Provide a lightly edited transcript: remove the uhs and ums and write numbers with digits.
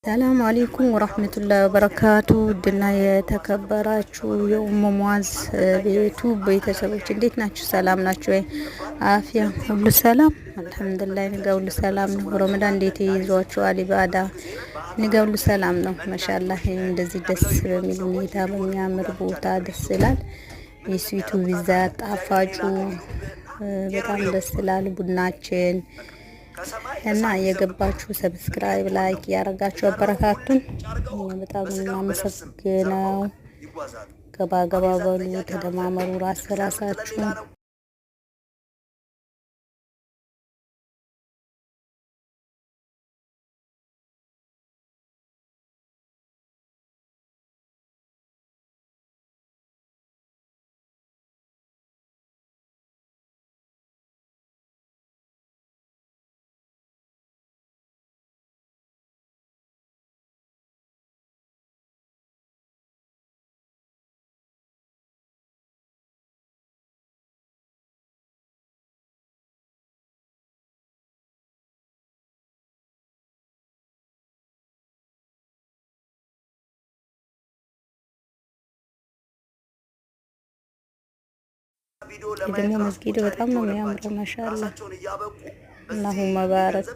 ሰላም አለይኩም ወራህመቱላሂ ወበረካቱ ድና የተከበራችሁ የኡሙ ሙአዝ ቤቱ ቤተሰቦች እንዴት ናችሁ? ሰላም ናችሁ ወይ? አፍያ ሁሉ ሰላም አልሐምዱሊላህ። ንጋ ሁሉ ሰላም ነው። ረመዳን እንዴት ይዟችኋል? ኢባዳ ንጋ ሁሉ ሰላም ነው። ማሻአላህ እንደዚህ ደስ በሚል ሁኔታ በሚያምር ቦታ ደስ ይላል። የስዊቱ ቪዛ ጣፋጩ በጣም ደስ ይላል። ቡናችን እና የገባችሁ ሰብስክራይብ ላይክ ያረጋችሁ አበረታቱን። በጣም እናመሰግናው። ገባ ገባ በሉ ተደማመሩ ራሳችሁ ደግሞ መስጊዱ በጣም ነው የሚያምረው። ማሻአላህ አላሁ መባረክ